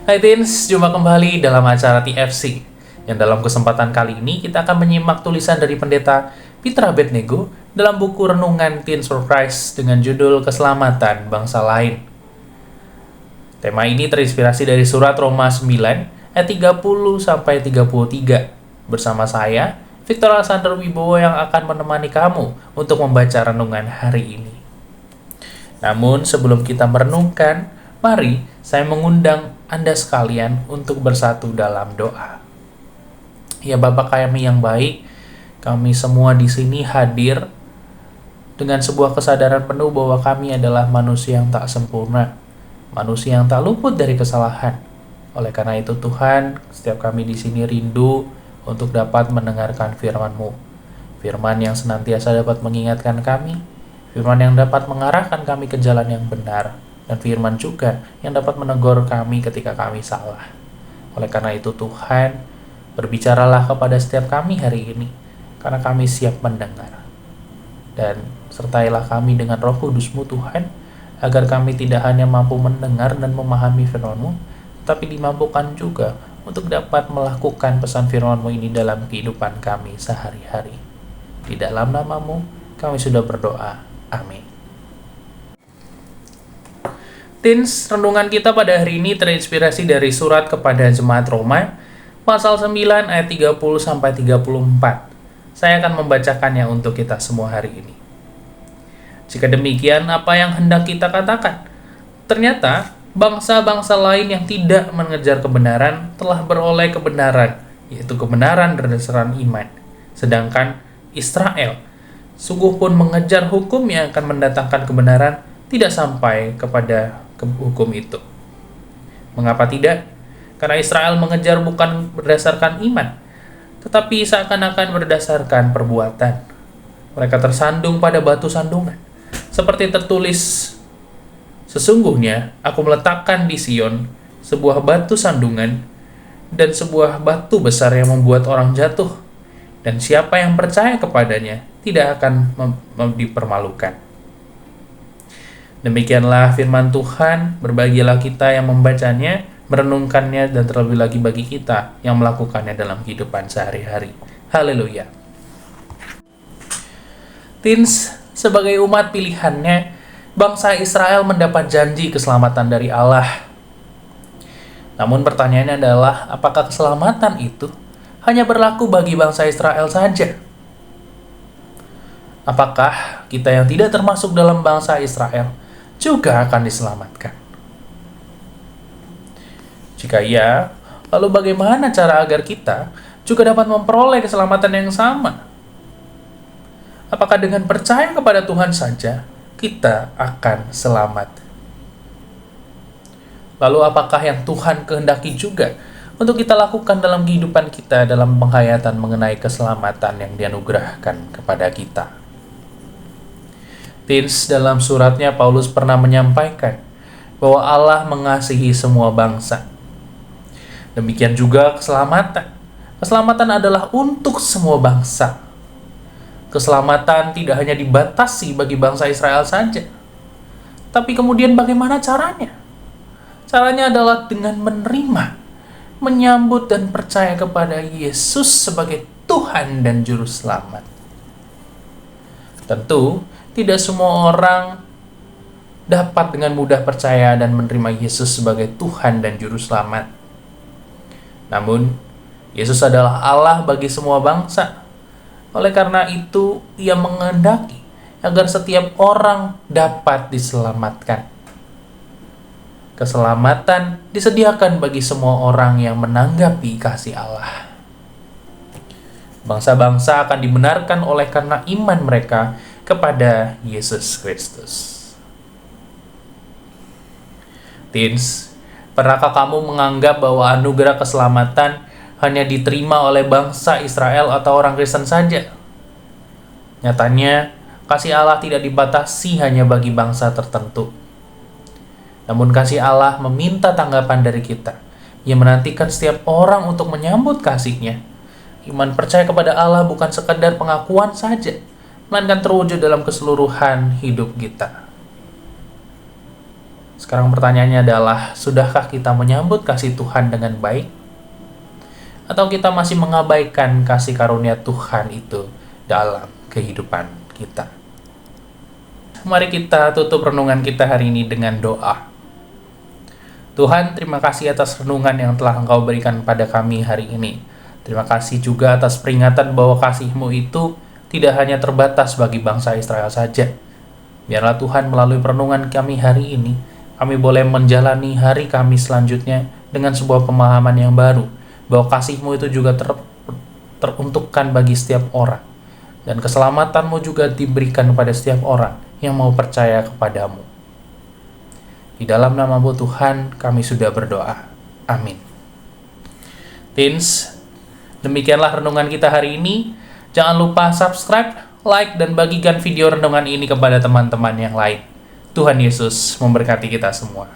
Hai Teens, jumpa kembali dalam acara TFC. Yang dalam kesempatan kali ini kita akan menyimak tulisan dari pendeta Peter Abednego dalam buku renungan Teens for Christ dengan judul Keselamatan Bangsa Lain. Tema ini terinspirasi dari surat Roma 9 ayat 30-33. Bersama saya, Victor Alexander Wibowo yang akan menemani kamu untuk membaca renungan hari ini. Namun sebelum kita merenungkan, mari saya mengundang Anda sekalian untuk bersatu dalam doa. Ya Bapa kami yang baik, kami semua di sini hadir dengan sebuah kesadaran penuh bahwa kami adalah manusia yang tak sempurna, manusia yang tak luput dari kesalahan. Oleh karena itu Tuhan, setiap kami di sini rindu untuk dapat mendengarkan firman-Mu. Firman yang senantiasa dapat mengingatkan kami, firman yang dapat mengarahkan kami ke jalan yang benar, dan firman juga yang dapat menegur kami ketika kami salah. Oleh karena itu Tuhan, berbicaralah kepada setiap kami hari ini, karena kami siap mendengar. Dan sertailah kami dengan Roh Kudus-Mu Tuhan, agar kami tidak hanya mampu mendengar dan memahami firman-Mu, tapi dimampukan juga untuk dapat melakukan pesan firman-Mu ini dalam kehidupan kami sehari-hari. Di dalam nama-Mu, kami sudah berdoa. Amin. Teens, renungan kita pada hari ini terinspirasi dari surat kepada jemaat Roma, pasal 9 ayat 30-34. Saya akan membacakannya untuk kita semua hari ini. Jika demikian, apa yang hendak kita katakan? Ternyata, bangsa-bangsa lain yang tidak mengejar kebenaran telah beroleh kebenaran, yaitu kebenaran berdasarkan iman. Sedangkan Israel sungguh pun mengejar hukum yang akan mendatangkan kebenaran, tidak sampai kepada hukum itu. Mengapa tidak? Karena Israel mengejar bukan berdasarkan iman, tetapi seakan-akan berdasarkan perbuatan. Mereka tersandung pada batu sandungan, seperti tertulis, "Sesungguhnya aku meletakkan di Sion sebuah batu sandungan dan sebuah batu besar yang membuat orang jatuh, dan siapa yang percaya kepadanya tidak akan dipermalukan." Demikianlah firman Tuhan, berbahagialah kita yang membacanya, merenungkannya, dan terlebih lagi bagi kita yang melakukannya dalam kehidupan sehari-hari. Haleluya. Teens, sebagai umat pilihannya, bangsa Israel mendapat janji keselamatan dari Allah. Namun pertanyaannya adalah, apakah keselamatan itu hanya berlaku bagi bangsa Israel saja? Apakah kita yang tidak termasuk dalam bangsa Israel juga akan diselamatkan? Jika iya, lalu bagaimana cara agar kita juga dapat memperoleh keselamatan yang sama? Apakah dengan percaya kepada Tuhan saja kita akan selamat? Lalu apakah yang Tuhan kehendaki juga untuk kita lakukan dalam kehidupan kita dalam penghayatan mengenai keselamatan yang dianugerahkan kepada kita? Teens, dalam suratnya Paulus pernah menyampaikan bahwa Allah mengasihi semua bangsa. Demikian juga keselamatan. Keselamatan adalah untuk semua bangsa. Keselamatan tidak hanya dibatasi bagi bangsa Israel saja. Tapi kemudian bagaimana caranya? Caranya adalah dengan menerima, menyambut dan percaya kepada Yesus sebagai Tuhan dan Juru Selamat. Tentu, tidak semua orang dapat dengan mudah percaya dan menerima Yesus sebagai Tuhan dan Juru Selamat. Namun, Yesus adalah Allah bagi semua bangsa. Oleh karena itu, Ia menghendaki agar setiap orang dapat diselamatkan. Keselamatan disediakan bagi semua orang yang menanggapi kasih Allah. Bangsa-bangsa akan dibenarkan oleh karena iman mereka kepada Yesus Kristus. Teens, pernahkah kamu menganggap bahwa anugerah keselamatan hanya diterima oleh bangsa Israel atau orang Kristen saja? Nyatanya, kasih Allah tidak dibatasi hanya bagi bangsa tertentu. Namun kasih Allah meminta tanggapan dari kita. Ia menantikan setiap orang untuk menyambut kasih-Nya. Iman percaya kepada Allah bukan sekadar pengakuan saja, melainkan terwujud dalam keseluruhan hidup kita. Sekarang pertanyaannya adalah, sudahkah kita menyambut kasih Tuhan dengan baik? Atau kita masih mengabaikan kasih karunia Tuhan itu dalam kehidupan kita? Mari kita tutup renungan kita hari ini dengan doa. Tuhan, terima kasih atas renungan yang telah Engkau berikan pada kami hari ini. Terima kasih juga atas peringatan bahwa kasih-Mu itu tidak hanya terbatas bagi bangsa Israel saja. Biarlah Tuhan melalui renungan kami hari ini, kami boleh menjalani hari kami selanjutnya dengan sebuah pemahaman yang baru, bahwa kasih-Mu itu juga teruntukkan bagi setiap orang. Dan keselamatan-Mu juga diberikan kepada setiap orang yang mau percaya kepadamu. Di dalam nama-Mu Tuhan, kami sudah berdoa. Amin. Teens, demikianlah renungan kita hari ini. Jangan lupa subscribe, like, dan bagikan video renungan ini kepada teman-teman yang lain. Tuhan Yesus memberkati kita semua.